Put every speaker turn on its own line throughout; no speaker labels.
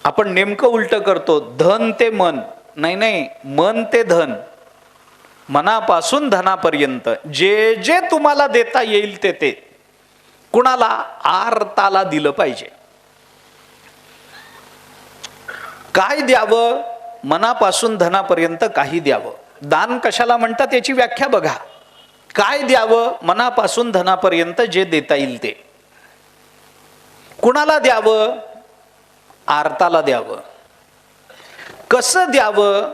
आपण नेमकं उलट करतो, धन ते मन. नाही नाही, मन ते धन. मनापासून धनापर्यंत जे जे तुम्हाला देता येईल ते ते कुणाला? आर्ताला दिलं पाहिजे. काय द्यावं? मनापासून धनापर्यंत काही द्यावं. दान कशाला म्हणतात याची व्याख्या बघा. काय द्यावं? मनापासून धनापर्यंत जे देता येईल ते. कुणाला द्यावं? आर्ताला द्यावं. कसं द्यावं?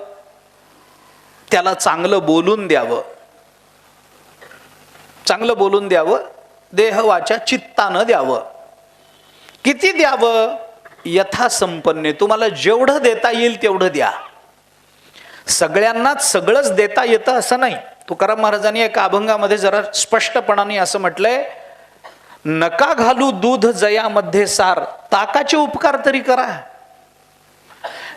त्याला चांगलं बोलून द्यावं. चांगलं बोलून द्यावं, देह वाचा चित्तानं द्यावं. किती द्यावं? यथासंपन्ने. तुम्हाला जेवढं देता येईल तेवढं द्या. सगळ्यांनाच सगळंच देता येतं असं नाही. तुकाराम महाराजांनी एका अभंगामध्ये जरा स्पष्टपणाने असं म्हटलंय, नका घालू दूध जयामध्ये सार, ताकाचे उपकार तरी करा.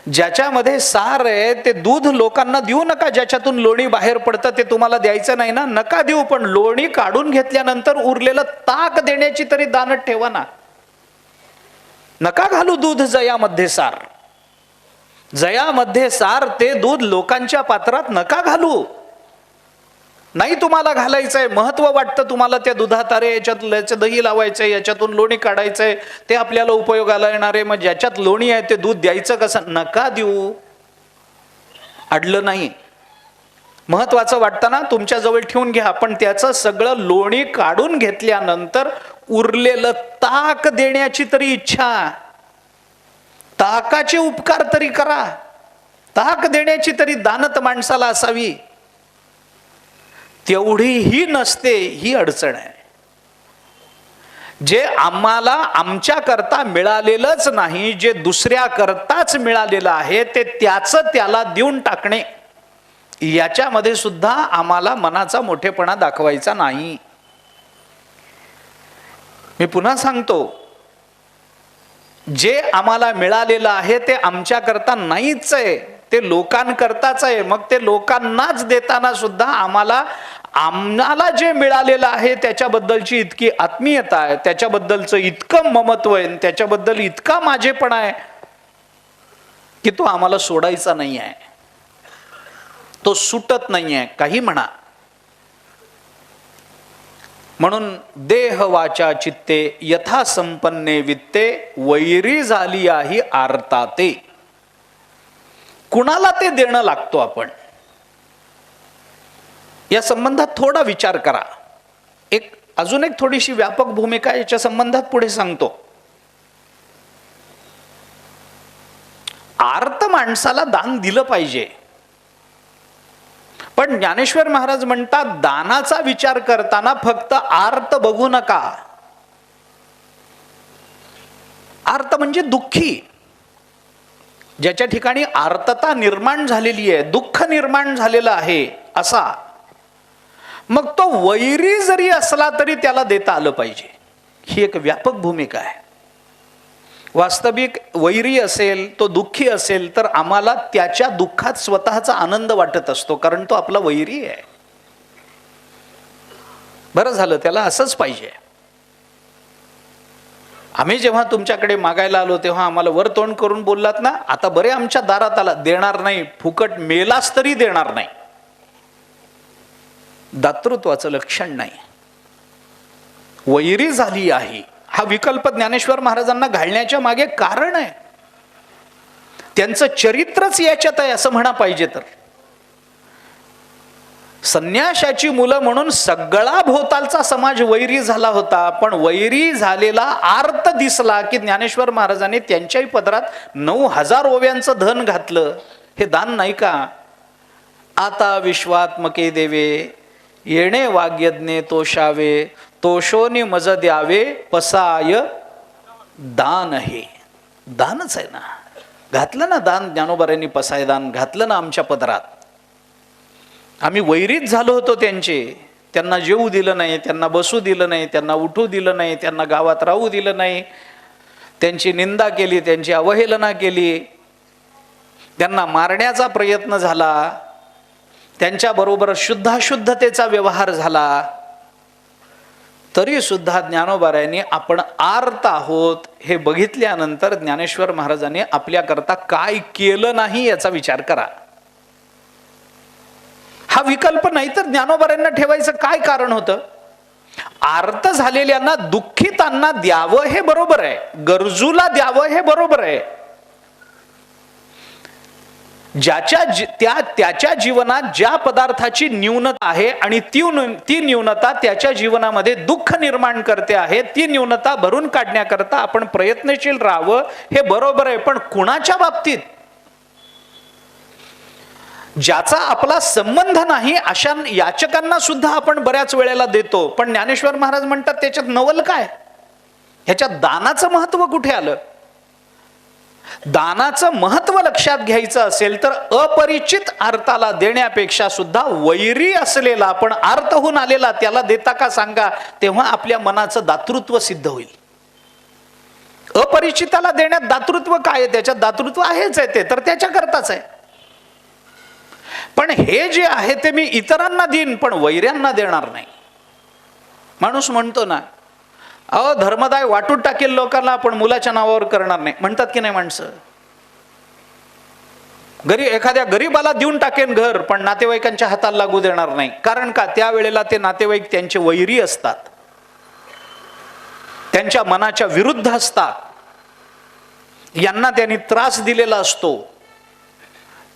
ज्याच्यामध्ये सार आहे ते दूध लोकांना देऊ नका. ज्याच्यातून लोणी बाहेर पडतं ते तुम्हाला द्यायचं नाही ना, नका देऊ. पण लोणी काढून घेतल्यानंतर उरलेलं ताक देण्याची तरी दानत ठेवा ना. नका घालू दूध जयामध्ये सार. जयामध्ये सार ते दूध लोकांच्या पात्रात नका घालू. नाही तुम्हाला घालायचंय, महत्व वाटतं तुम्हाला त्या दुधात, अरे याच्यात दही लावायचंय, याच्यातून लोणी काढायचंय, ते आपल्याला उपयोगाला येणार आहे, मग ज्याच्यात लोणी आहे ते दूध द्यायचं कसं? नका देऊ. अडलं नाही. महत्वाचं वाटतं ना, तुमच्या जवळ ठेवून घ्या. पण त्याचं सगळं लोणी काढून घेतल्यानंतर उरलेलं ताक देण्याची तरी इच्छा, ताकाचे उपकार तरी करा. ताक देण्याची तरी दानत माणसाला असावी. तेवढीही नसते, ही अडचण आहे. जे आम्हाला आमच्या करता मिळालेलंच नाही, जे दुसऱ्या करताच मिळालेलं आहे ते त्याचं त्याला देऊन टाकणे, याच्यामध्ये सुद्धा आम्हाला मनाचा मोठेपणा दाखवायचा नाही. मी पुन्हा सांगतो, जे आम्हाला मिळालेलं आहे ते आमच्या करता नाहीच आहे, ते लोकांकरताच आहे. मग ते लोकांनाच देताना सुद्धा आम्हाला जे मिळालेलं आहे त्याच्याबद्दलची इतकी आत्मीयता आहे, त्याच्याबद्दलचं इतकं ममत्व आहे, त्याच्याबद्दल इतका माझेपणा आहे की तो आम्हाला सोडायचा नाही आहे. तो सुटत नाही आहे, काही म्हणा. म्हणून देह वाचा चित्ते यथा संपन्ने वित्ते, वैरी झाली आहे आर्ता ते. कुणाला ते देणं लागतो आपण? या संबंधात थोडा विचार करा. अजून एक थोडीशी व्यापक भूमिका याच्या संबंधात पुढे सांगतो. आर्त माणसाला दान दिलं पाहिजे, पण ज्ञानेश्वर महाराज म्हणतात दानाचा विचार करताना फक्त आर्त बघू नका. आर्त म्हणजे दुःखी, ज्याच्या ठिकाणी आर्तता निर्माण झालेली आहे, दुःख निर्माण झालेलं आहे असा. मग तो वैरी जरी असला तरी त्याला देता आलं पाहिजे. ही एक व्यापक भूमिका आहे. वास्तविक वैरी असेल, तो दुःखी असेल तर आम्हाला त्याच्या दुःखात स्वतःचा आनंद वाटत असतो, कारण तो आपला वैरी आहे. बरं झालं, त्याला असंच पाहिजे. आम्ही जेव्हा तुमच्याकडे मागायला आलो तेव्हा आम्हाला वर तोंड करून बोललात ना, आता बरे आमच्या दारात आला, देणार नाही, फुकट मेलास तरी देणार नाही. दातृत्वाचं लक्षण नाही. वैरी झाली आहे हा विकल्प ज्ञानेश्वर महाराजांना घालण्याच्या मागे कारण आहे. त्यांचं चरित्रच याच्यात आहे असं म्हणा पाहिजे तर. संन्याशाची मुलं म्हणून सगळा भोवतालचा समाज वैरी झाला होता, पण वैरी झालेला आर्त दिसला की ज्ञानेश्वर महाराजांनी त्यांच्याही पदरात 9,000 ओव्यांचं धन घातलं. हे दान नाही का? आता विश्वात्मके देवे, येणे वाग्यज्ञे तोषावे, तोषोनी मज द्यावे, पसाय दान आहे. दानच आहे ना. घातलं ना दान, ज्ञानोबाऱ्यांनी पसाय दान घातलं ना आमच्या पदरात. आम्ही वैरीत झालो होतो त्यांचे. त्यांना जेवू दिलं नाही, त्यांना बसू दिलं नाही, त्यांना उठू दिलं नाही, त्यांना गावात राहू दिलं नाही, त्यांची निंदा केली, त्यांची अवहेलना केली, त्यांना मारण्याचा प्रयत्न झाला, त्यांच्याबरोबर शुद्धाशुद्धतेचा व्यवहार झाला. तरी सुद्धा ज्ञानोबारायांनी आपण आर्त आहोत हे बघितल्यानंतर ज्ञानेश्वर महाराजांनी आपल्याकरता काय केलं नाही याचा विचार करा. हा विकल्प नाही तर ज्ञानोबारायांना ठेवायचं काय कारण होतं? आर्त झालेल्यांना, दुःखितांना द्यावं हे बरोबर आहे, गरजूला द्यावं हे बरोबर आहे. त्याच्या जीवनात ज्या पदार्थाची न्यूनता आहे आणि ती न्यूनता त्याच्या जीवनामध्ये दुःख निर्माण करते आहे, ती न्यूनता भरून काढण्याकरता आपण प्रयत्नशील राहावं हे बरोबर आहे. पण कुणाच्या बाबतीत? ज्याचा आपला संबंध नाही अशा याचकांना सुद्धा आपण बऱ्याच वेळेला देतो. पण ज्ञानेश्वर महाराज म्हणतात त्याच्यात नवल काय? ह्याच्यात दानाचं महत्व कुठे आलं? दानाचं महत्व लक्षात घ्यायचं असेल तर अपरिचित आर्ताला देण्यापेक्षा सुद्धा वैरी असलेला पण आर्त होऊन आलेला त्याला देता का सांगा, तेव्हा आपल्या मनाचं दातृत्व सिद्ध होईल. अपरिचिताला देण्यात दातृत्व काय आहे? त्याच्यात दातृत्व आहेच आहे, ते तर त्याच्याकरताच आहे. पण हे जे आहे ते मी इतरांना देईन पण वैऱ्यांना देणार नाही. माणूस म्हणतो ना, अहो धर्मदाय वाटून टाकेल लोकांना पण मुलाच्या नावावर करणार नाही, म्हणतात की नाही माणसं? एखाद्या गरीबाला देऊन टाकेन घर पण नातेवाईकांच्या हाताला लागू देणार नाही. कारण का? त्यावेळेला ते नातेवाईक त्यांचे वैरी असतात, त्यांच्या मनाच्या विरुद्ध असतात, यांना त्यांनी त्रास दिलेला असतो,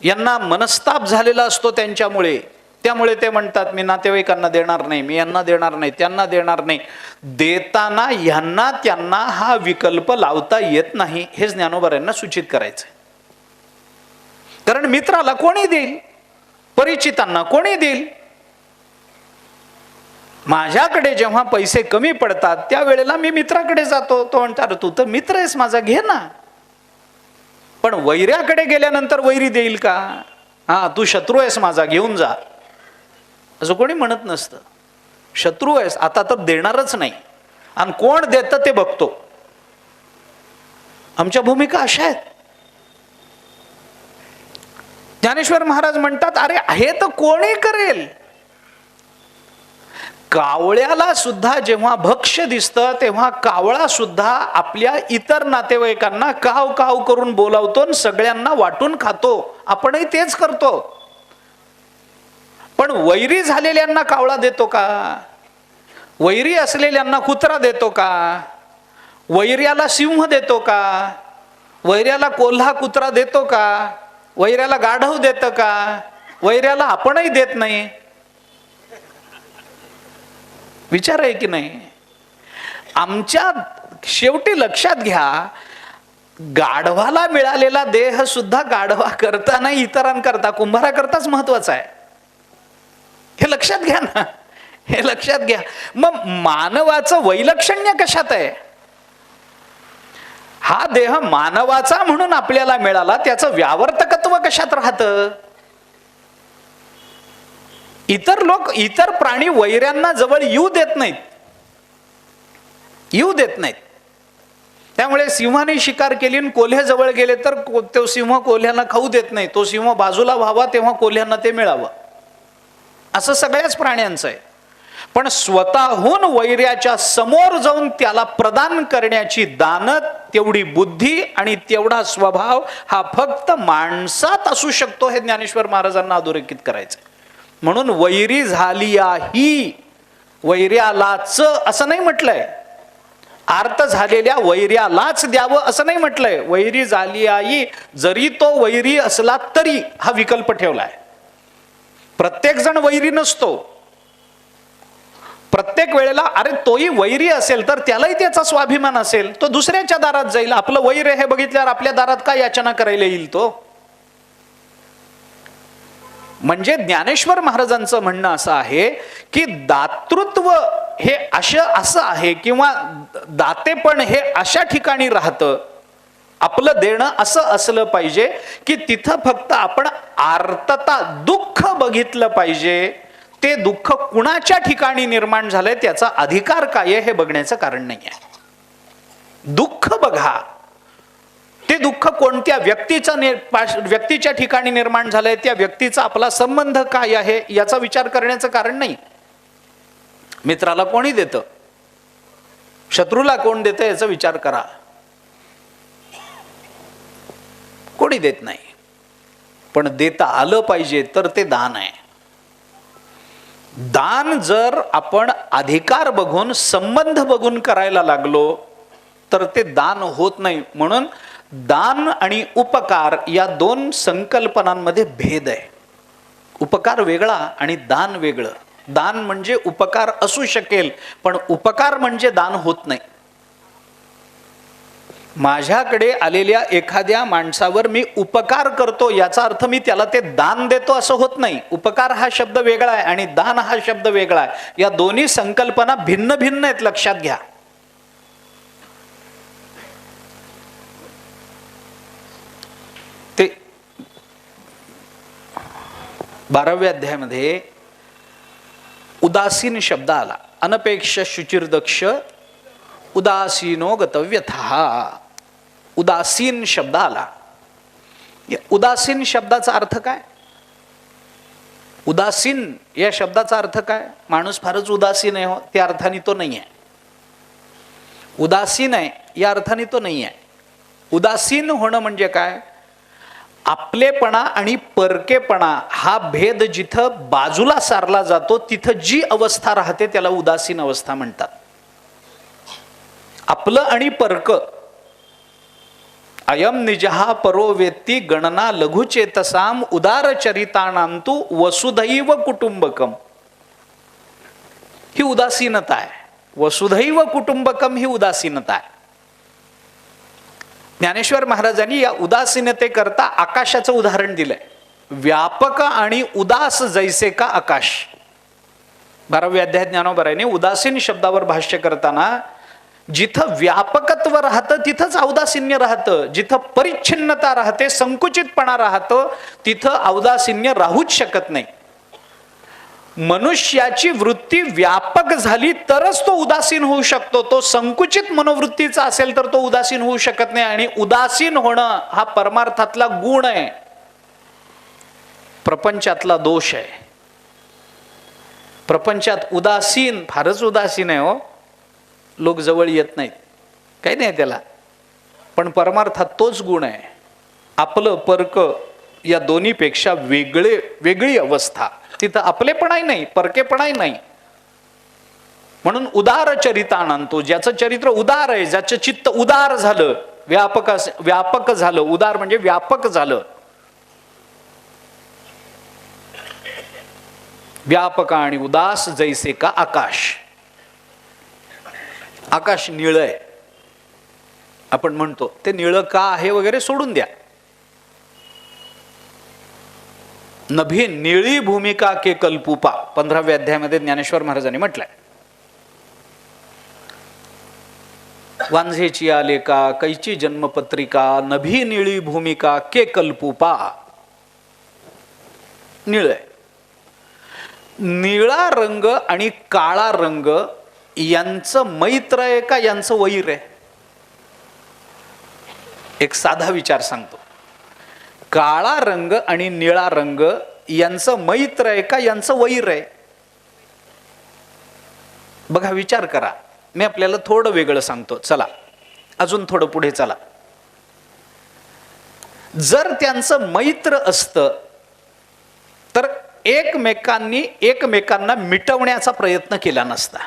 यांना मनस्ताप झालेला असतो त्यांच्यामुळे. त्यामुळे ते म्हणतात मी नातेवाईकांना देणार नाही, मी यांना देणार नाही, त्यांना देणार नाही. देताना यांना त्यांना हा विकल्प लावता येत नाही हे ज्ञानोबारायांना सूचित करायचं. कारण मित्राला कोणी देईल, परिचितांना कोणी देईल? माझ्याकडे जेव्हा पैसे कमी पडतात त्यावेळेला मी मित्राकडे जातो, तो म्हणतात तू तर मित्र आहेस माझा, घे ना. पण वैऱ्याकडे गेल्यानंतर वैरी देईल का? हा तू शत्रू आहेस माझा, घेऊन जा, असं कोणी म्हणत नसतं. शत्रू आहेस आता तर देणारच नाही, आणि कोण देतं ते बघतो. आमच्या भूमिका अशा आहेत. ज्ञानेश्वर महाराज म्हणतात अरे हे तर कोणी करेल. कावळ्याला सुद्धा जेव्हा भक्ष्य दिसतं तेव्हा कावळा सुद्धा आपल्या इतर नातेवाईकांना काव काव करून बोलावतो आणि सगळ्यांना वाटून खातो. आपणही तेच करतो. पण वैरी झालेल्यांना कावळा देतो का? वैरी असलेल्यांना कुत्रा देतो का? वैर्याला सिंह देतो का? वैर्याला कोल्हा कुत्रा देतो का? वैर्याला गाढव देतं का? वैर्याला आपणही देत नाही. विचार आहे की नाही? आमच्या शेवटी लक्षात घ्या, गाढवाला मिळालेला देह सुद्धा गाढवा करता नाही इतरांकरता, कुंभाराकरताच महत्वाचा आहे. हे लक्षात घ्या ना, हे लक्षात घ्या. मग मानवाचं वैलक्षण्य कशात आहे? हा देह मानवाचा म्हणून आपल्याला मिळाला, त्याचं व्यावर्तकत्व कशात राहतं? इतर लोक, इतर प्राणी वैऱ्यांना जवळ येऊ देत नाहीत, येऊ देत नाहीत. त्यामुळे सिंहाने शिकार केली आणि कोल्हे जवळ गेले तर तो सिंह कोल्ह्यांना खाऊ देत नाही. तो सिंह बाजूला व्हावा तेव्हा कोल्ह्यांना ते मिळावं, असं सगळ्याच प्राण्यांचं आहे. पण स्वतःहून वैर्याच्या समोर जाऊन त्याला प्रदान करण्याची दानत, तेवढी बुद्धी आणि तेवढा स्वभाव हा फक्त माणसात असू शकतो, हे ज्ञानेश्वर महाराजांना अधोरेखित करायचं. म्हणून वैरी झाली ही, वैर्यालाच असं नाही म्हटलंय. आर्त झालेल्या वैर्यालाच द्यावं असं नाही म्हटलंय. वैरी झाली आई, जरी तो वैरी असला तरी हा विकल्प ठेवलाय. प्रत्येक जण वैरी नसतो. प्रत्येक वेळेला अरे तोही वैरी असेल तर त्यालाही त्याचा स्वाभिमान असेल, तो दुसऱ्याच्या दारात जाईल. आपलं वैर हे बघितल्यावर आपल्या दारात काय याचना करायला येईल तो? म्हणजे ज्ञानेश्वर महाराजांचं म्हणणं असं आहे की दातृत्व हे असं आहे, किंवा दातेपण हे अशा ठिकाणी राहतं, आपलं देणं असं असलं पाहिजे की तिथं फक्त आपण आर्तता, दुःख बघितलं पाहिजे. ते दुःख कुणाच्या ठिकाणी निर्माण झालंय, त्याचा अधिकार काय हे बघण्याचं कारण नाही आहे. दुःख बघा, ते दुःख कोणत्या व्यक्तीच्या ठिकाणी निर्माण झालंय, त्या व्यक्तीचा आपला संबंध काय आहे याचा विचार करण्याचं कारण नाही. मित्राला कोणी देतं? शत्रूला कोण देतं याचा विचार करा. कोणी देत नाही, पण देता आलं पाहिजे तर ते दान आहे. दान जर आपण अधिकार बघून संबंध बघून करायला लागलो तर ते दान होत नाही. म्हणून दान आणि उपकार या दोन संकल्पनांमध्ये भेद आहे. उपकार वेगळा आणि दान वेगळं. दान म्हणजे उपकार असू शकेल, पण उपकार म्हणजे दान होत नाही. माझ्याकडे आलेल्या एखाद्या माणसावर मी उपकार करतो याचा अर्थ मी त्याला ते दान देतो असं होत नाही. उपकार हा शब्द वेगळा आहे आणि दान हा शब्द वेगळा आहे. या दोन्ही संकल्पना भिन्न भिन्न आहेत, लक्षात घ्या. ते 12व्या अध्यायामध्ये उदासीन शब्द आला. अनपेक्ष शुचिर्दक्ष उदासीनो गतव्यथः. उदासीन शब्द आला. उदासीन शब्दाचा अर्थ काय? उदासीन या शब्दाचा अर्थ काय? माणूस फारच उदासीन आहे हो, त्या अर्थाने तो नाही आहे. उदासीन आहे या अर्थाने तो नाही आहे. उदासीन होणं म्हणजे काय? आपलेपणा आणि परकेपणा हा भेद जिथं बाजूला सारला जातो तिथं जी अवस्था राहते त्याला उदासीन अवस्था म्हणतात. आपलं आणि परक. अयम निजहा परो वेत्ती गणना लघुचेतसाम उदारचरितानांतु वसुधैव कुटुंबकम. ही उदासीनता आहे. वसुधैव कुटुंबकम ही उदासीनता आहे. ज्ञानेश्वर महाराजांनी या उदासीनतेकरता आकाशाचं उदाहरण दिलंय. व्यापक आणि उदास जैसे का आकाश. 12व्या अध्यायात ज्ञानोबरायने उदासीन शब्दावर भाष्य करताना जिथं व्यापकत्व राहतं तिथंच औदासीन्य राहतं. जिथं परिच्छिन्नता राहते, संकुचितपणा राहतं, तिथं औदासीन्य राहूच शकत नाही. मनुष्याची वृत्ती व्यापक झाली तरच तो उदासीन होऊ शकतो. तो संकुचित मनोवृत्तीचा असेल तर तो उदासीन होऊ शकत नाही. आणि उदासीन होणं हा परमार्थातला गुण आहे, प्रपंचातला दोष आहे. प्रपंचात उदासीन, फारच उदासीन आहे हो, लोक जवळ येत नाहीत, काही नाही त्याला. पण परमार्थात तोच गुण आहे. आपलं परक या दोन्हीपेक्षा वेगळी अवस्था. तिथं आपलेपणाही नाही, परकेपणाही नाही. म्हणून उदार चरितानंतो, ज्याचं चरित्र उदार आहे, ज्याचं चित्त उदार झालं, व्यापक झालं. उदार म्हणजे व्यापक झालं. व्यापक आणि उदास जैसे का आकाश. आकाश निळं आहे आपण म्हणतो, ते निळं का आहे वगैरे सोडून द्या. नभी निळी भूमिका के कल्पुपा 15व्या अध्यायामध्ये ज्ञानेश्वर महाराजांनी म्हटलंय. वांझेची आले का कैची जन्मपत्रिका नभी निळी भूमिका के कल्पुपा. निळ आहे. निळा रंग आणि काळा रंग यांचं मैत्र आहे का यांचं वैर आहे? एक साधा विचार सांगतो. काळा रंग आणि निळा रंग यांचं मैत्र आहे का यांचं वैर आहे? बघा, विचार करा. मी आपल्याला थोडं वेगळं सांगतो, चला अजून थोडं पुढे चला. जर त्यांचं मैत्र असतं तर एकमेकांना मिटवण्याचा प्रयत्न केला नसता.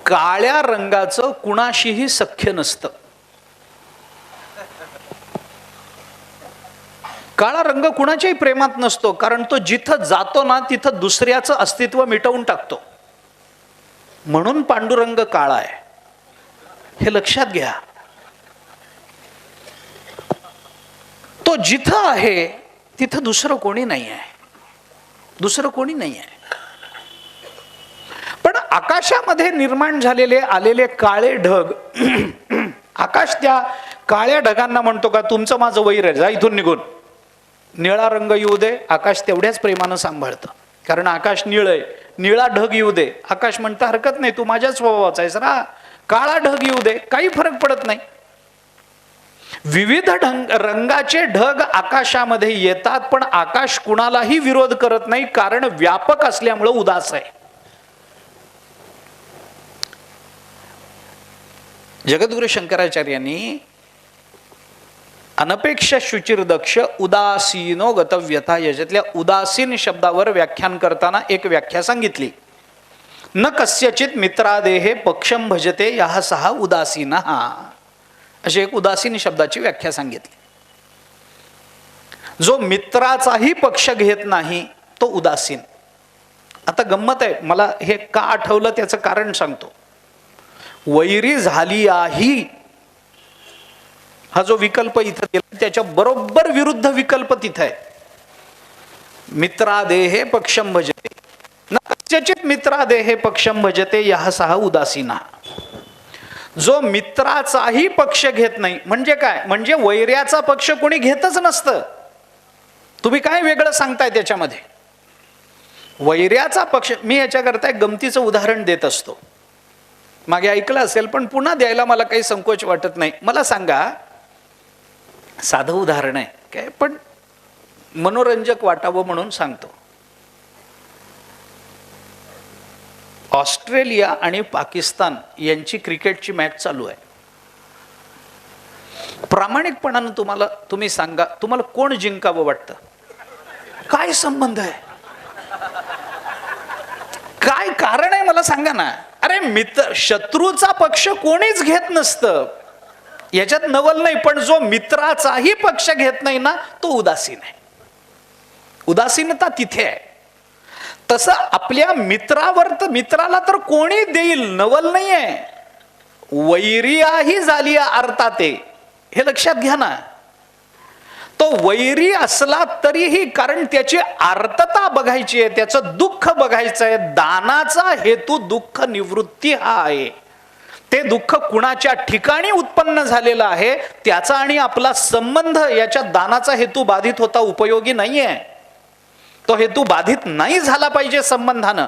काळ्या रंगाचं कुणाशीही सख्य नसतं. काळा रंग कुणाच्याही प्रेमात नसतो, कारण तो जिथं जातो ना तिथं दुसऱ्याचं अस्तित्व मिटवून टाकतो. म्हणून पांडुरंग काळा आहे, हे लक्षात घ्या. तो जिथं आहे तिथं दुसरं कोणी नाही आहे, दुसरं कोणी नाही आहे. पण आकाशामध्ये निर्माण झालेले आलेले काळे ढग, आकाश त्या काळ्या ढगांना म्हणतो का तुमचं माझं वैर आहे, जा इथून निघून. निळा रंग येऊ दे, आकाश तेवढ्याच प्रेमानं सांभाळतं, कारण आकाश निळ आहे. निळा ढग येऊ दे, आकाश म्हणतं हरकत नाही, तू माझ्याच स्वभावाचा आहेस ना. काळा ढग येऊ दे, काही फरक पडत नाही. विविध रंगाचे ढग आकाशामध्ये येतात, पण आकाश कुणालाही विरोध करत नाही, कारण व्यापक असल्यामुळे उदास आहे. जगद्गुरु शंकराचार्यांनी अनपेक्ष शुचिर्दक्ष उदासीनो गतव्यथा याच्यातल्या उदासीन शब्दावर व्याख्यान करताना एक व्याख्या सांगितली. न कस्यचित मित्रादेहे पक्षम भजते याह सहा उदासीन, अशी एक उदासीन शब्दाची व्याख्या सांगितली. जो मित्राचाही पक्ष घेत नाही तो उदासीन. आता गंमत आहे, मला हे का आठवलं त्याचं कारण सांगतो. वैरी झाली आहे हा जो विकल्प इथं दिला त्याच्या बरोबर विरुद्ध विकल्प तिथं आहे. मित्रादेहे पक्षम भजते न कस्यचित मित्रादेहे पक्षम भजते याह सहा उदासीना. जो मित्राचाही पक्ष घेत नाही म्हणजे काय, म्हणजे वैर्याचा पक्ष कोणी घेतच नसतं. तुम्ही काय वेगळं सांगताय त्याच्यामध्ये. वैर्याचा पक्ष, मी याच्याकरता एक गमतीचं उदाहरण देत असतो, मागे ऐकलं असेल पण पुन्हा द्यायला मला काही संकोच वाटत नाही. मला सांगा, साधं उदाहरण आहे काय पण मनोरंजक वाटावं म्हणून सांगतो. ऑस्ट्रेलिया आणि पाकिस्तान यांची क्रिकेटची मॅच चालू आहे. प्रामाणिकपणानं तुम्ही सांगा, तुम्हाला कोण जिंकावं वाटतं? काय संबंध आहे, काय कारण आहे मला सांगा ना. अरे मित्र, शत्रूचा पक्ष कोणीच घेत नसतं, याच्यात नवल नाही. पण जो मित्राचाही पक्ष घेत नाही ना तो उदासीन आहे. उदासीनता तिथे आहे. तसं आपल्या मित्राला तर कोणी देईल नवल नाहीये. वैरियाही झाली अर्थात हे लक्षात घ्या ना. तो वैरी असला तरीही, कारण त्याची आर्तता बघायची आहे, त्याचं दुःख बघायचं आहे. दानाचा हेतू दुःख निवृत्ती हा आहे. ते दुःख कुणाच्या ठिकाणी उत्पन्न झालेलं आहे त्याचा आणि आपला संबंध, याच्या दानाचा हेतू बाधित होता उपयोगी नाहीये. तो हेतू बाधित नाही झाला पाहिजे संबंधानं.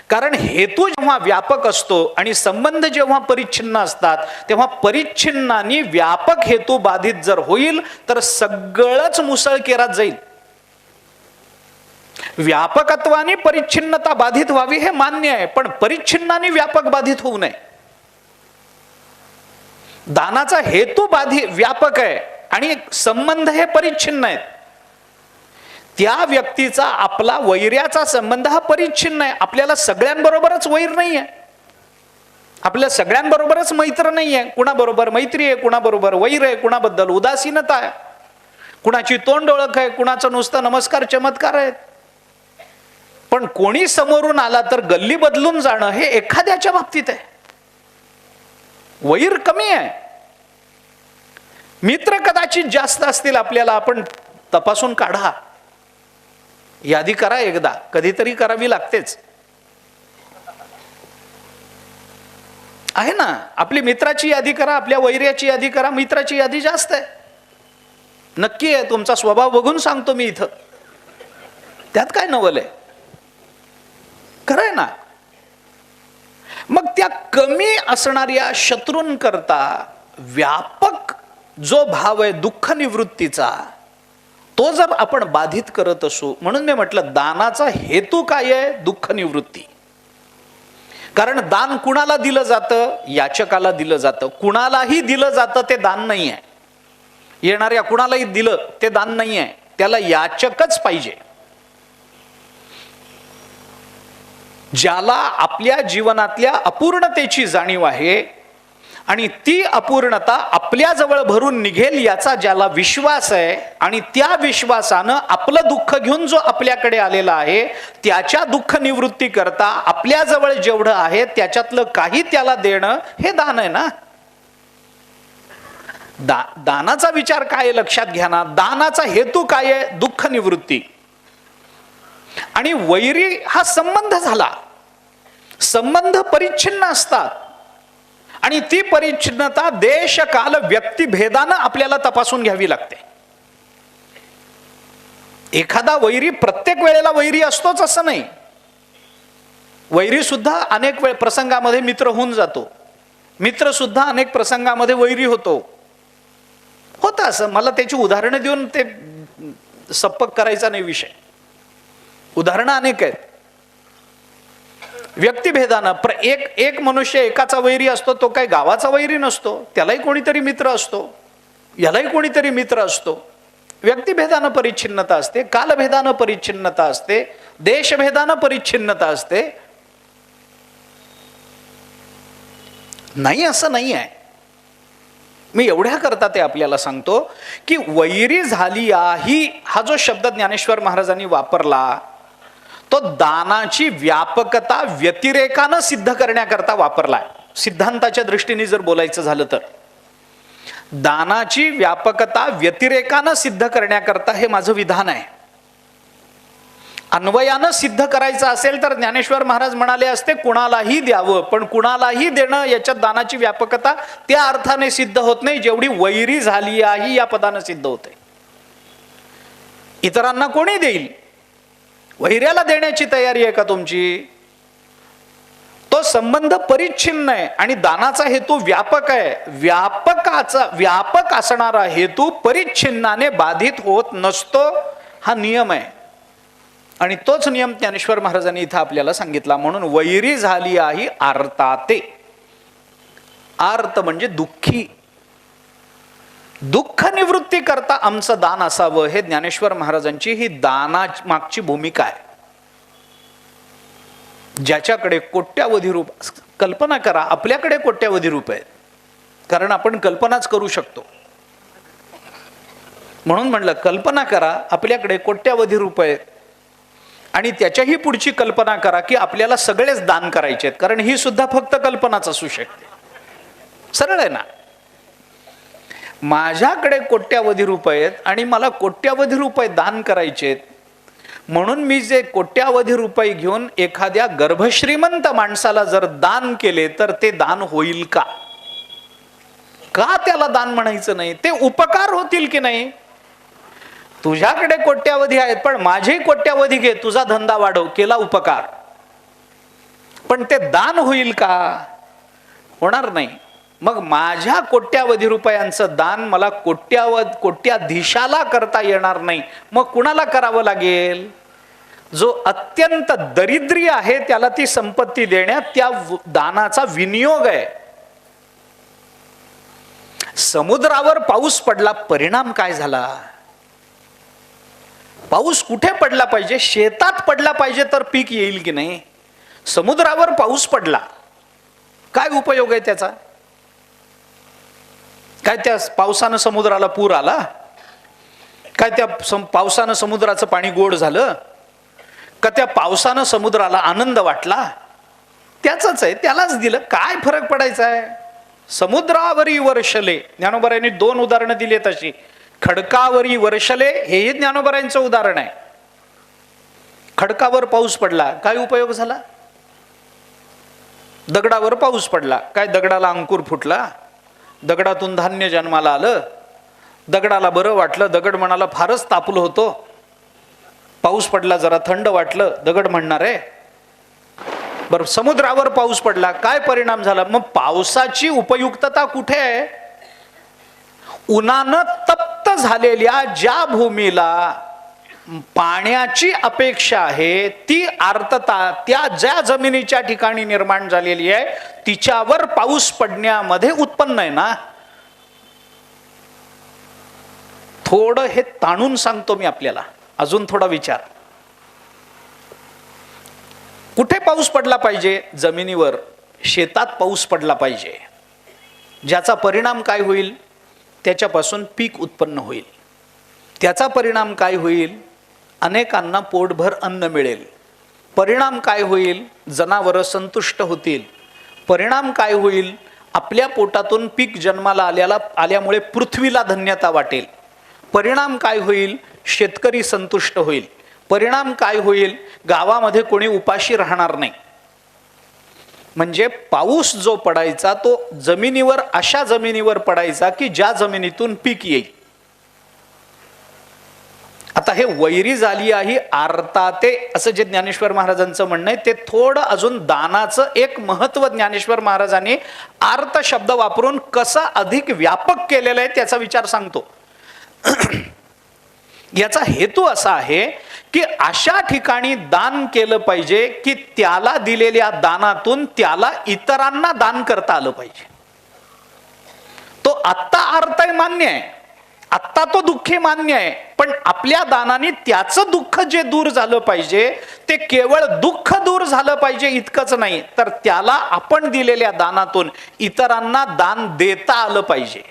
कारण हेतू जेव्हा व्यापक असतो आणि संबंध जेव्हा परिच्छिन्न असतात तेव्हा परिच्छिन्नानी व्यापक हेतू बाधित जर होईल तर सगळंच मुसळकेरात जाईल. व्यापकत्वाने परिच्छिन्नता बाधित व्हावी हे मान्य आहे, पण परिच्छिन्नाने व्यापक बाधित होऊ नये. दानाचा हेतू व्यापक आहे आणि संबंध हे परिच्छिन्न आहेत. त्या व्यक्तीचा आपला वैर्याचा संबंध हा परिच्छिन्न आहे. आपल्याला सगळ्यांबरोबरच वैर नाही आहे, आपल्या सगळ्यांबरोबरच मैत्र नाही आहे. कुणाबरोबर मैत्री आहे, कुणाबरोबर वैर आहे, कुणाबद्दल उदासीनता आहे, कुणाची तोंड ओळख आहे, कुणाचं नुसतं नमस्कार चमत्कार आहेत. पण कोणी समोरून आला तर गल्ली बदलून जाणं हे एखाद्याच्या बाबतीत आहे. वैर कमी आहे. मित्र कदाचित जास्त असतील आपल्याला, आपण तपासून काढा, यादी करा, एकदा कधीतरी करावी लागतेच. आहे ना, आपली मित्राची यादी करा, आपल्या वैर्याची यादी करा. मित्राची यादी जास्त आहे, नक्की आहे. तुमचा स्वभाव बघून सांगतो मी इथं, त्यात काय नवल आहे, खरंय ना. मग त्या कमी असणाऱ्या शत्रूंकरता व्यापक जो भाव आहे दुःख निवृत्तीचा, तो जर आपण बाधित करत असू, म्हणून मी म्हटलं दानाचा हेतू काय आहे, दुःख निवृत्ती. कारण दान कुणाला दिलं जातं, याचकाला दिलं जातं. कुणालाही दिलं जातं ते दान नाही आहे. येणाऱ्या कुणालाही दिलं ते दान नाही आहे, त्याला याचकच पाहिजे. ज्याला आपल्या जीवनातल्या अपूर्णतेची जाणीव आहे आणि ती अपूर्णता आपल्या जवळ भरून निघेल याचा ज्याला विश्वास आहे, आणि त्या विश्वासानं आपलं दुःख घेऊन जो आपल्याकडे आलेला आहे त्याच्या दुःख निवृत्ती करता आपल्या जवळ जेवढं आहे त्याच्यातलं काही त्याला देणं हे दान आहे ना. दानाचा विचार काय लक्षात घ्या ना. दानाचा हेतू काय आहे, दुःख निवृत्ती. आणि वैरी हा संबंध झाला. संबंध परिच्छिन्न असतात आणि ती परिच्छिन्नता देश काल व्यक्तिभेदानं आपल्याला तपासून घ्यावी लागते. एखादा वैरी प्रत्येक वेळेला वैरी असतोच असं नाही. वैरी सुद्धा अनेक प्रसंगामध्ये मित्र होऊन जातो. मित्र सुद्धा अनेक प्रसंगामध्ये वैरी होतो. होतं असं. मला त्याची उदाहरणं देऊन ते सप्पक करायचा नाही विषय. उदाहरणं अनेक आहेत. व्यक्तिभेदानं एक मनुष्य एकाचा वैरी असतो, तो काही गावाचा वैरी नसतो, त्यालाही कोणीतरी मित्र असतो, यालाही कोणीतरी मित्र असतो. व्यक्तिभेदानं परिच्छिन्नता असते, कालभेदानं परिच्छिन्नता असते, देशभेदानं परिच्छिन्नता असते. नाही असं नाही आहे. मी एवढ्या करता ते आपल्याला सांगतो की वैरी झाली आहे हा जो शब्द ज्ञानेश्वर महाराजांनी वापरला तो दानाची व्यापकता व्यतिरेकानं सिद्ध करण्याकरता वापरलाय. सिद्धांताच्या दृष्टीने जर बोलायचं झालं तर दानाची व्यापकता व्यतिरेकानं सिद्ध करण्याकरता हे माझं विधान आहे. अन्वयानं सिद्ध करायचं असेल तर ज्ञानेश्वर महाराज म्हणाले असते कुणालाही द्यावं, पण कुणालाही देणं याच्यात दानाची व्यापकता त्या अर्थाने सिद्ध होत नाही जेवढी वैरी झाली आहे या पदानं सिद्ध होते. इतरांना कोणी देईल? वैऱ्याला देण्याची तयारी आहे का तुमची? तो संबंध परिच्छिन्न आहे आणि दानाचा हेतू व्यापक आहे. व्यापक असणारा हेतू परिच्छिन्नाने बाधित होत नसतो, हा नियम आहे. आणि तोच नियम ज्ञानेश्वर महाराजांनी इथं आपल्याला सांगितला. म्हणून वैरी झाली आहे आर्ताते. आर्त म्हणजे दुःखी, दुःख निवृत्ती करता आमचं दान असावं, हे ज्ञानेश्वर महाराजांची ही दाना मागची भूमिका आहे. ज्याच्याकडे कोट्यावधी रुपये, कल्पना करा आपल्याकडे कोट्यावधी रुपये आहेत, कारण आपण कल्पनाच करू शकतो. म्हणून म्हणलं कल्पना करा आपल्याकडे कोट्यावधी रुपये आणि त्याच्याही पुढची कल्पना करा की आपल्याला सगळेच दान करायचे आहेत, कारण ही सुद्धा फक्त कल्पनाच असू शकते. सरळ आहे ना. माझ्याकडे कोट्यावधी रुपये आहेत आणि मला कोट्यावधी रुपये दान करायचे आहेत, म्हणून मी जे कोट्यावधी रुपये घेऊन एखाद्या गर्भश्रीमंत माणसाला जर दान केले तर ते दान होईल का? का त्याला दान म्हणायचं नाही? ते उपकार होतील की नाही? तुझ्याकडे कोट्यावधी आहेत पण माझे कोट्यावधी घे, तुझा धंदा वाढव, केला उपकार, पण ते दान होईल का? होणार नाही. मग माझ्या कोट्यावधी रुपयांचं दान मला कोट्याधीशाला करता येणार नाही, मग कुणाला करावं लागेल? जो अत्यंत दरिद्री आहे त्याला ती संपत्ती देण्यात त्या दानाचा विनियोग आहे. समुद्रावर पाऊस पडला, परिणाम काय झाला? पाऊस कुठे पडला पाहिजे? शेतात पडला पाहिजे तर पीक येईल की नाही? समुद्रावर पाऊस पडला, काय उपयोग आहे त्याचा? काय त्या पावसानं समुद्राला पूर आला? काय त्या पावसानं समुद्राचं पाणी गोड झालं? का त्या पावसानं समुद्राला आनंद वाटला? त्याच आहे, त्यालाच दिलं, काय फरक पडायचा आहे? समुद्रावरी वर्षले, ज्ञानोबारायांनी 2 उदाहरणं दिली तशी. खडकावरी वर्षले हेही ज्ञानोबारायांचं उदाहरण आहे. खडकावर पाऊस पडला, काय उपयोग झाला? दगडावर पाऊस पडला, काय दगडाला अंकुर फुटला? दगडातून धान्य जन्माला आलं, दगडाला बरं वाटलं, दगड म्हणाला फारच तापलं होतो, पाऊस पडला जरा थंड वाटलं, दगड म्हणणार आहे. बरं, समुद्रावर पाऊस पडला, काय परिणाम झाला? मग पावसाची उपयुक्तता कुठे आहे? उन्हानं तप्त झालेल्या ज्या भूमीला पाण्याची अपेक्षा आहे ती आर्तता त्या ज्या जमिनीच्या ठिकाणी निर्माण झालेली आहे तिच्यावर पाऊस पडण्यामध्ये उत्पन्न आहे ना. थोडं हे ताणून सांगतो मी आपल्याला, अजून थोडा विचार. कुठे पाऊस पडला पाहिजे? जमिनीवर, शेतात पाऊस पडला पाहिजे. ज्याचा परिणाम काय होईल? त्याच्यापासून पीक उत्पन्न होईल. त्याचा परिणाम काय होईल? अनेकांना पोटभर अन्न मिळेल. परिणाम काय होईल? जनावरं संतुष्ट होतील. परिणाम काय होईल? आपल्या पोटातून पीक जन्माला आल्यामुळे पृथ्वीला धन्यता वाटेल. परिणाम काय होईल? शेतकरी संतुष्ट होईल. परिणाम काय होईल? गावामध्ये कोणी उपाशी राहणार नाही. म्हणजे पाऊस जो पडायचा तो जमिनीवर, अशा जमिनीवर पडायचा की ज्या जमिनीतून पीक येईल. आता हे वैरी झाली आहे आर्ताते असं जे ज्ञानेश्वर महाराजांचं म्हणणं आहे ते थोडं अजून दानाचं एक महत्व ज्ञानेश्वर महाराजांनी आर्त शब्द वापरून कसं अधिक व्यापक केलेलं आहे त्याचा विचार सांगतो. याचा हेतू असा आहे की अशा ठिकाणी दान केलं पाहिजे की त्याला दिलेल्या दानातून त्याला इतरांना दान करता आलं पाहिजे. तो आत्ता आर्त मान्य आहे, आत्ता तो दुःखी मान्य आहे, पण आपल्या दानाने त्याचं दुःख जे दूर झालं पाहिजे ते केवळ दुःख दूर झालं पाहिजे इतकंच नाही, तर त्याला आपण दिलेल्या दानातून इतरांना दान देता आलं पाहिजे.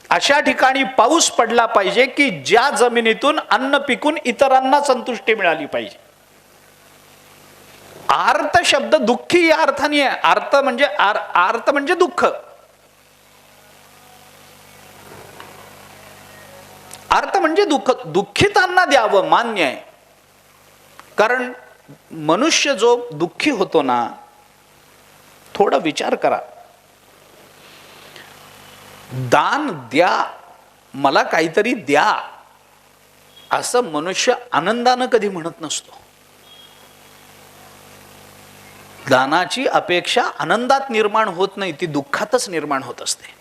अशा ठिकाणी पाऊस पडला पाहिजे की ज्या जमिनीतून अन्न पिकून इतरांना संतुष्टी मिळाली पाहिजे. आर्त शब्द दुःखी या अर्थाने आहे. आर्त म्हणजे दुःख. अर्थ म्हणजे दुःख, दुःखितांना द्यावं मान्य आहे. कारण मनुष्य जो दुःखी होतो ना, थोडा विचार करा, दान द्या, मला काहीतरी द्या असं मनुष्य आनंदानं कधी म्हणत नसतो. दानाची अपेक्षा आनंदात निर्माण होत नाही, ती दुःखातच निर्माण होत असते.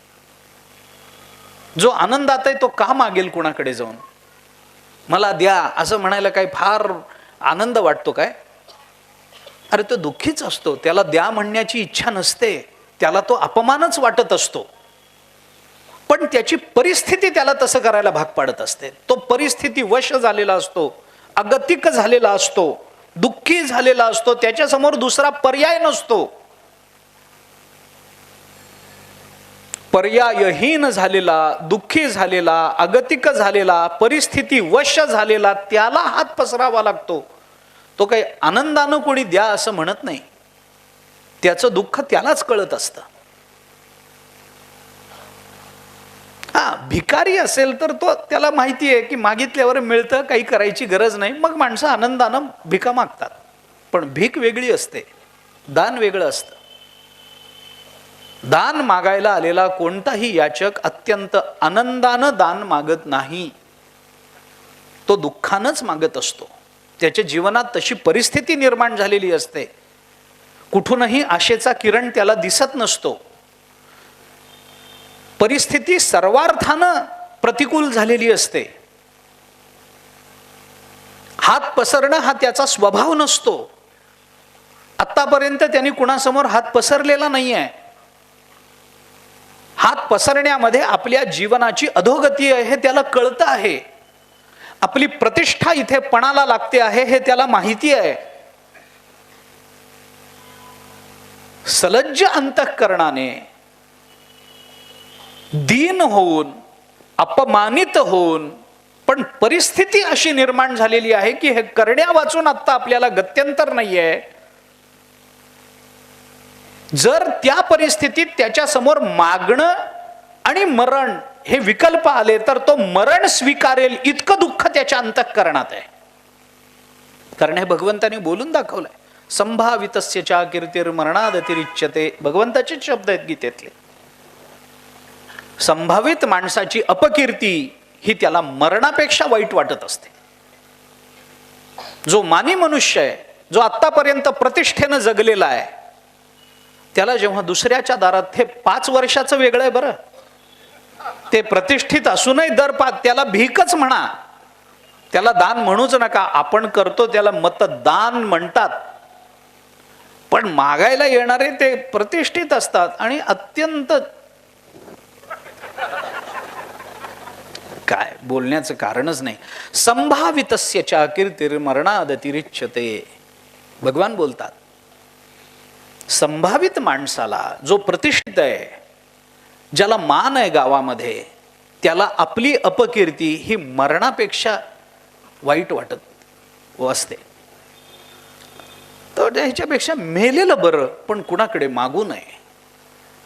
जो आनंदात आहे तो का मागेल कुणाकडे जाऊन, मला द्या असं म्हणायला काही फार आनंद वाटतो काय? अरे तो दुःखीच असतो, त्याला द्या म्हणण्याची इच्छा नसते, त्याला तो अपमानच वाटत असतो. पण त्याची परिस्थिती त्याला तसं करायला भाग पाडत असते. तो परिस्थिती वश झालेला असतो, अगतिक झालेला असतो, दुःखी झालेला असतो, त्याच्यासमोर दुसरा पर्याय नसतो. पर्यायहीन झालेला, दुःखी झालेला, अगतिक झालेला, परिस्थिती वश झालेला, त्याला हात पसरावा लागतो. तो काही आनंदानं कोणी द्या असं म्हणत नाही, त्याचं दुःख त्यालाच कळत असतं. भिकारी असेल तर तो त्याला माहिती आहे की मागितल्यावर मिळतं, काही करायची गरज नाही, मग माणसं आनंदानं भिका मागतात. पण भीक वेगळी असते, दान वेगळं असतं. दान मागायला आलेला कोणताही याचक अत्यंत आनंदानं दान मागत नाही, तो दुःखानंच मागत असतो. त्याच्या जीवनात तशी परिस्थिती निर्माण झालेली असते, कुठूनही आशेचा किरण त्याला दिसत नसतो. परिस्थिती सर्वार्थानं प्रतिकूल झालेली असते. हात पसरणं हा त्याचा स्वभाव नसतो. आतापर्यंत त्यांनी कुणासमोर हात पसरलेला नाहीये. हात पसरण्यामध्ये आपल्या जीवनाची अधोगती आहे हे त्याला कळतं आहे. आपली प्रतिष्ठा इथे पणाला लागते आहे हे त्याला माहिती आहे. सलज्ज अंतःकरणाने दीन होऊन, अपमानित होऊन, पण परिस्थिती अशी निर्माण झालेली आहे की हे करण्या वाचून आता आपल्याला गत्यंतर नाहीये. जर त्या परिस्थितीत त्याच्या समोर मागणं आणि मरण हे विकल्प आले तर तो मरण स्वीकारेल इतकं दुःख त्याच्या अंतःकरणात आहे. कारण हे भगवंताने बोलून दाखवलंय. संभावितस्य च कीर्तिर्मरणादतिरिच्यते, भगवंताचे शब्द आहेत गीतेतले. संभावित माणसाची अपकीर्ती ही त्याला मरणापेक्षा वाईट वाटत असते. जो मानी मनुष्य आहे, जो आतापर्यंत प्रतिष्ठेनं जगलेला आहे, त्याला जेव्हा दुसऱ्याच्या दारात, हे 5 वर्षाचं वेगळं आहे बरं, ते प्रतिष्ठित असूनही त्याला भीकच म्हणा, त्याला दान म्हणूच नका. आपण करतो त्याला मतदान म्हणतात, पण मागायला येणारे ते प्रतिष्ठित असतात आणि अत्यंत काय बोलण्याचं कारणच नाही. संभावितस्य च कीर्तिर्मरणादतिरिच्यते, भगवान बोलतात. संभावित माणसाला, जो प्रतिष्ठित आहे, ज्याला मान आहे गावामध्ये, त्याला आपली अपकीर्ती ही मरणापेक्षा वाईट वाटत असते. तर ह्याच्यापेक्षा मेलेलं बरं, पण कुणाकडे मागू नये.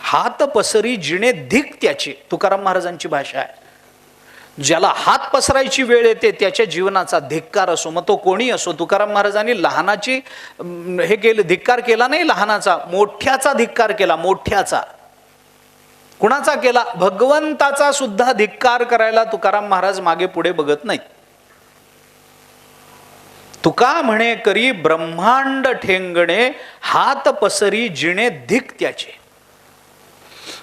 हात पसरी जिणे धिक त्याची, तुकाराम महाराजांची भाषा आहे. ज्याला हात पसरायची वेळ येते त्याच्या जीवनाचा धिक्कार असो, मग तो कोणी असो. तुकाराम महाराजांनी लहानाची हे केलं, धिक्कार केला नाही लहानाचा, मोठ्याचा धिक्कार केला. मोठ्याचा कुणाचा केला? भगवंताचा सुद्धा धिक्कार करायला तुकाराम महाराज मागे पुढे बघत नाहीत. तुका म्हणे करी ब्रह्मांड ठेंगणे, हात पसरी जिणे धिक त्याचे.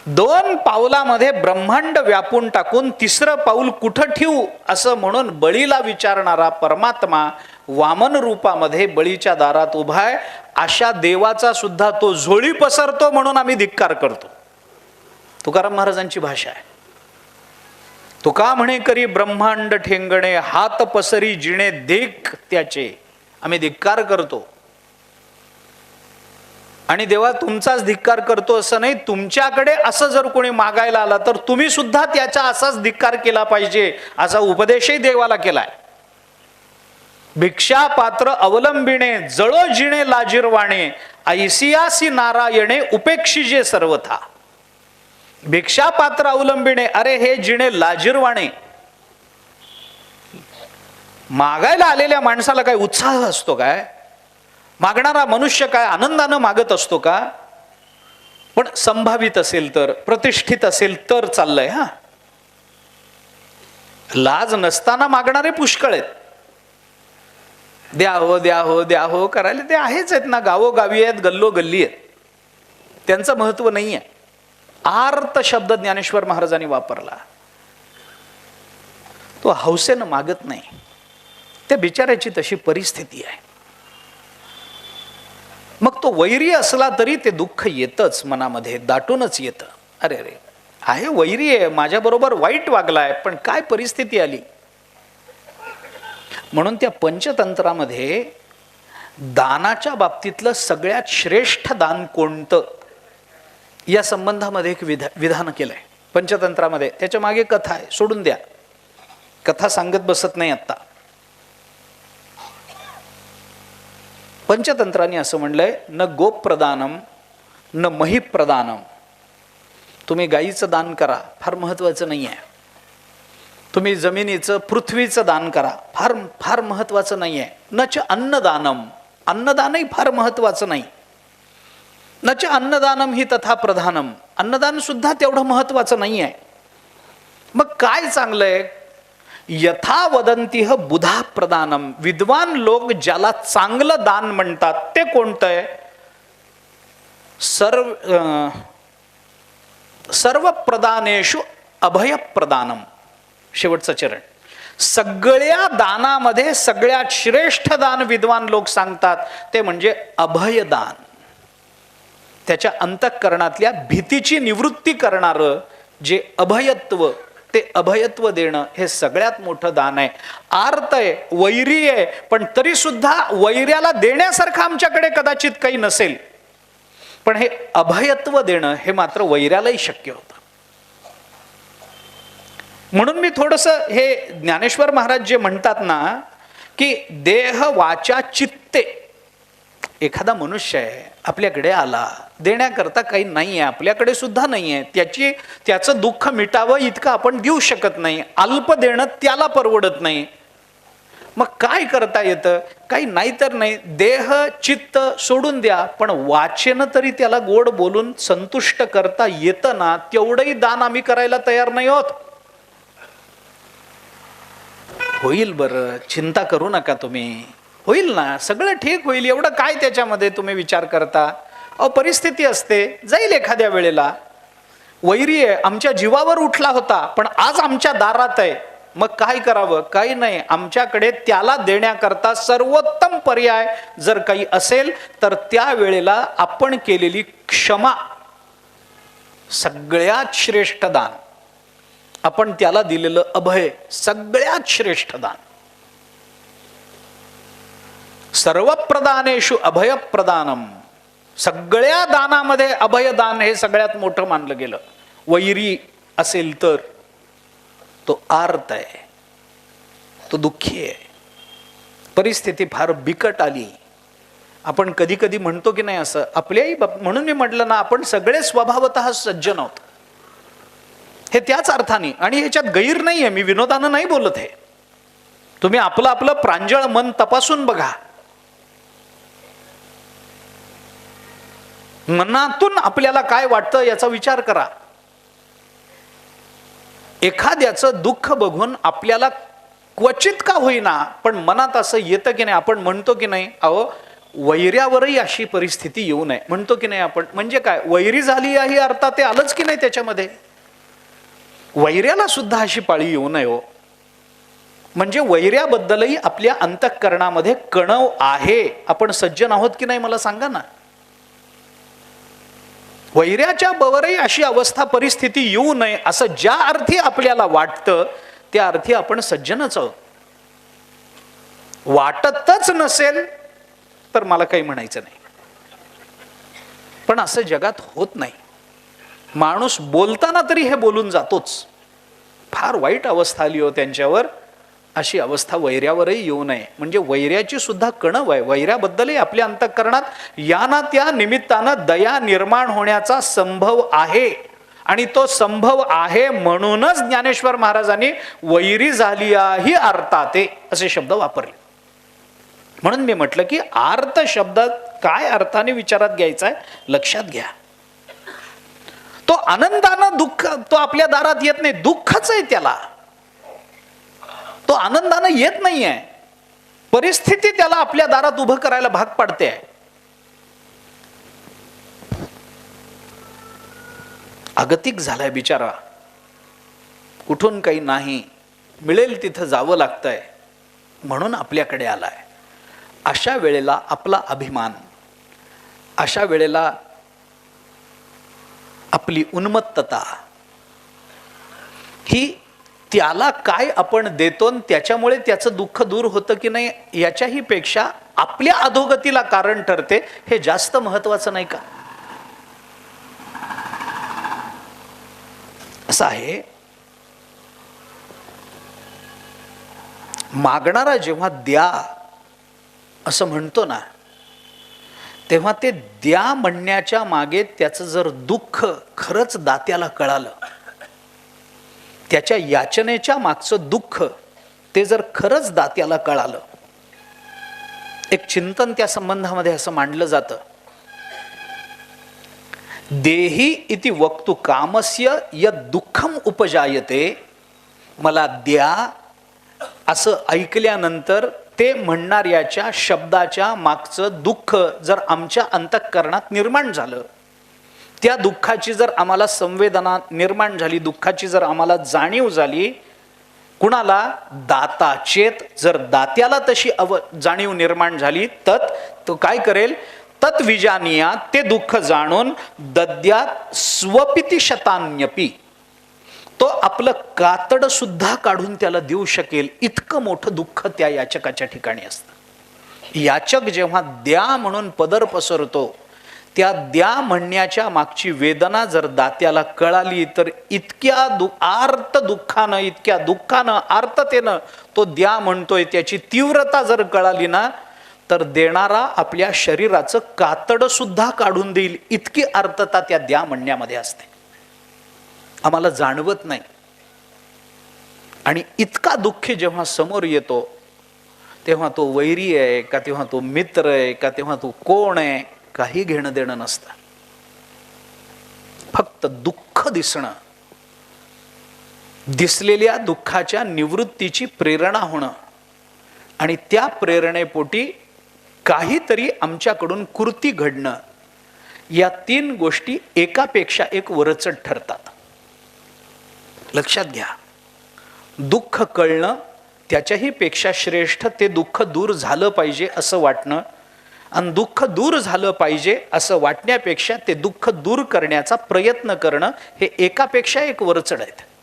2 पावलामध्ये ब्रह्मांड व्यापून टाकून 3रं पाऊल कुठं ठेवू असं म्हणून बळीला विचारणारा परमात्मा वामन रूपामध्ये बळीच्या दारात उभा आहे. अशा देवाचा सुद्धा तो झोळी पसरतो म्हणून आम्ही धिक्कार करतो. तुकाराम महाराजांची भाषा आहे. तुका म्हणे करी ब्रह्मांड ठेंगणे, हात पसरी जिणे देख त्याचे. आम्ही धिक्कार करतो. आणि देवा तुमचाच धिक्कार करतो असं नाही, तुमच्याकडे असं जर कोणी मागायला आला तर तुम्ही सुद्धा त्याचा असाच धिक्कार केला पाहिजे असा उपदेशही देवाला केलाय. भिक्षा पात्र अवलंबिणे, जळो जिणे लाजीरवाणे, ऐसियासी नारायणे उपेक्षिजे सर्वथा. भिक्षा पात्र अवलंबिणे, अरे हे जिणे लाजीरवाणे. मागायला आलेल्या माणसाला काय उत्साह असतो काय? मागणारा मनुष्य काय आनंदानं मागत असतो का? पण संभावित असेल तर, प्रतिष्ठित असेल तर चाललंय. हा, लाज नसताना मागणारे पुष्कळ आहेत. द्या हो द्या हो द्या हो करायला ते आहेच आहेत ना, गावोगावी आहेत, गल्लोगल्ली आहेत. त्यांचं महत्व नाहीये. आर्त शब्द ज्ञानेश्वर महाराजांनी वापरला. तो हौसेनं मागत नाही. त्या बिचाऱ्याची तशी परिस्थिती आहे. मग तो वैरी असला तरी ते दुःख येतच मनामध्ये, दाटूनच येतं. अरे अरे आहे वैरी आहे, माझ्याबरोबर वाईट वागलाय, पण काय परिस्थिती आली. म्हणून त्या पंचतंत्रामध्ये दानाच्या बाबतीतलं सगळ्यात श्रेष्ठ दान कोणतं या संबंधामध्ये एक विधान केलंय पंचतंत्रामध्ये. त्याच्या मागे कथा आहे, सोडून द्या, कथा सांगत बसत नाही आत्ता. पंचतंत्राने असं म्हणलंय, न गोप्रदानम न महिप्रदानम. तुम्ही गाईचं दान करा, फार महत्वाचं नाही आहे. तुम्ही जमिनीचं पृथ्वीचं दान करा, फार फार महत्वाचं नाही आहे. न च अन्नदानम, अन्नदानही फार महत्वाचं नाही. न च अन्नदानम ही तथा प्रधानम, अन्नदान सुद्धा तेवढं महत्वाचं नाही आहे. मग काय चांगलंय? यथा वदंतीह बुधा प्रदानम. विद्वान लोक ज्याला चांगलं दान म्हणतात ते कोणतं आहे? सर्व प्रदानेषु अभय प्रदानम. शेवटचं चरण. सगळ्या दानामध्ये सगळ्यात श्रेष्ठ दान विद्वान लोक सांगतात ते म्हणजे अभयदान. त्याच्या अंतःकरणातल्या भीतीची निवृत्ती करणारं जे अभयत्व, ते अभयत्व देणं हे सगळ्यात मोठं दान आहे. आर्त आहे, वैरी आहे, पण तरी सुद्धा वैर्याला देण्यासारखं आमच्याकडे कदाचित काही नसेल, पण हे अभयत्व देणं हे मात्र वैर्यालाही शक्य होतं. म्हणून मी थोडंसं हे ज्ञानेश्वर महाराज जे म्हणतात ना की देह वाचा चित्ते, एखादा मनुष्य आहे आपल्याकडे आला, देण्याकरता काही नाही आहे, आपल्याकडे सुद्धा नाही आहे, त्याचं दुःख मिटावं इतकं आपण देऊ शकत नाही, अल्प देणं त्याला परवडत नाही. मग काय करता येतं? काही नाही तर नाही, देह चित्त सोडून द्या, पण वाचेनं तरी त्याला गोड बोलून संतुष्ट करता येतं ना, तेवढंही दान आम्ही करायला तयार नाही आहोत. होईल बरं, चिंता करू नका तुम्ही, होईल ना, सगळं ठीक होईल, एवढं काय त्याच्यामध्ये तुम्ही विचार करता. परिस्थिती असते, जाईल एखाद्या वेळेला. वैरी आहे, आमच्या जीवावर उठला होता, पण आज आमच्या दारात आहे, मग काय करावं? काही नाही, आमच्याकडे त्याला देण्याकरता सर्वोत्तम पर्याय जर काही असेल तर त्या वेळेला आपण केलेली क्षमा सगळ्यात श्रेष्ठ दान, आपण त्याला दिलेलं अभय सगळ्यात श्रेष्ठ दान. सर्व प्रदानेषु अभय प्रदानम. सगळ्या दानामध्ये अभयदान हे सगळ्यात मोठं मानलं गेलं. वैरी असेल तर तो आर्त आहे, तो दुःखी आहे, परिस्थिती फार बिकट आली. आपण कधी कधी म्हणतो की नाही असं आपल्याही म्हणून मी म्हटलं ना, आपण सगळे स्वभावतः सज्जन आहोत, हे त्याच अर्थाने. आणि ह्याच्यात गैर नाहीये, मी विनोदानं नाही बोलत आहे. तुम्ही आपलं आपलं प्रांजळ मन तपासून बघा, मनातून आपल्याला काय वाटतं याचा विचार करा. एखाद्याचं दुःख बघून आपल्याला क्वचित का होईना पण मनात असं येतं की नाही, आपण म्हणतो की नाही, अहो वैऱ्यावरही अशी परिस्थिती येऊ नये म्हणतो की नाही आपण. म्हणजे काय, वैरी झाली आहे अर्थात ते आलंच की नाही त्याच्यामध्ये. वैऱ्याला सुद्धा अशी पाळी येऊ नये हो. म्हणजे वैऱ्याबद्दलही आपल्या अंतःकरणामध्ये कणव आहे. आपण सज्जन आहोत की नाही मला सांगा ना. वैऱ्याच्या बवरही अशी अवस्था परिस्थिती येऊ नये असं ज्या अर्थी आपल्याला वाटतं त्या अर्थी आपण सज्जनच आहोत. वाटतच नसेल तर मला काही म्हणायचं नाही. पण असं जगात होत नाही. माणूस बोलताना तरी हे बोलून जातोच. फार वाईट अवस्था आली हो त्यांच्यावर. अशी अवस्था वैऱ्यावरही येऊ नये. म्हणजे वैऱ्याची सुद्धा कणव आहे. वैऱ्याबद्दलही आपल्या अंतःकरणात या ना त्या निमित्तानं दया निर्माण होण्याचा संभव आहे. आणि तो संभव आहे म्हणूनच ज्ञानेश्वर महाराजांनी वैरी झाली आहे अर्थाते असे शब्द वापरले. म्हणून मी म्हटलं की आर्त शब्दात काय अर्थाने विचारात घ्यायचा आहे लक्षात घ्या. तो आनंदानं दुःख तो आपल्या दारात येत नाही. दुःखच आहे त्याला. तो आनंदानं येत नाहीये. परिस्थिती त्याला आपल्या दारात उभं करायला भाग पाडते. अगतिक झालाय बिचारा. कुठून काही नाही, मिळेल तिथं जावं लागतंय म्हणून आपल्याकडे आलाय. अशा वेळेला आपला अभिमान, अशा वेळेला आपली उन्मत्तता ही त्याला काय आपण देतो त्याच्यामुळे त्याचं दुःख दूर होतं की नाही याच्याही पेक्षा आपल्या अधोगतीला कारण ठरते. हे जास्त महत्वाचं नाही का. असं आहे. मागणारा जेव्हा द्या असं म्हणतो ना तेव्हा ते द्या म्हणण्याच्या मागे त्याचं जर दुःख खरंच दात्याला कळालं, त्याच्या याचनेच्या मागचं दुःख ते जर खरंच दात्याला कळालं. एक चिंतन त्या संबंधामध्ये असं मांडलं जातं. देही इति वक्तु कामस्य यद दुःखम उपजायते. मला द्या असं ऐकल्यानंतर ते म्हणणाऱ्याच्या शब्दाच्या मागचं दुःख जर आमच्या अंतःकरणात निर्माण झालं, त्या दुःखाची जर आम्हाला संवेदना निर्माण झाली, दुःखाची जर आम्हाला जाणीव झाली, कुणाला दाता चेत जर दात्याला तशी जाणीव निर्माण झाली तर तो काय करेल, तत् विजानिया ते दुःख जाणून दद्यात स्वपिती शतान्यपी. तो आपलं कातड सुद्धा काढून त्याला देऊ शकेल इतकं मोठं दुःख त्या याचकाच्या ठिकाणी असतं. याचक जेव्हा द्या म्हणून पदर पसरतो, त्या द्या म्हणण्याच्या मागची वेदना जर दात्याला कळाली तर इतक्या आर्त दुःखानं, इतक्या दुःखानं आर्ततेनं तो द्या म्हणतोय त्याची तीव्रता जर कळाली ना तर देणारा आपल्या शरीराचं कातड सुद्धा काढून देईल इतकी आर्तता त्या द्या म्हणण्यामध्ये असते. आम्हाला जाणवत नाही. आणि इतका दुःखी जेव्हा समोर येतो तेव्हा तो वैरी आहे का, तेव्हा तो मित्र आहे का, तेव्हा तो कोण आहे, काही घेणं देणं नसतं. फक्त दुःख दिसणं, दिसलेल्या दुःखाच्या निवृत्तीची प्रेरणा होणं आणि त्या प्रेरणेपोटी काहीतरी आमच्याकडून कृती घडणं, या तीन गोष्टी एकापेक्षा एक वरचढ ठरतात. लक्षात घ्या. दुःख कळणं, त्याच्याही पेक्षा श्रेष्ठ ते दुःख दूर झालं पाहिजे असं वाटणं, आणि दुःख दूर झालं पाहिजे असं वाटण्यापेक्षा ते दुःख दूर करण्याचा प्रयत्न करणं, हे एकापेक्षा एक वरचढ आहेत.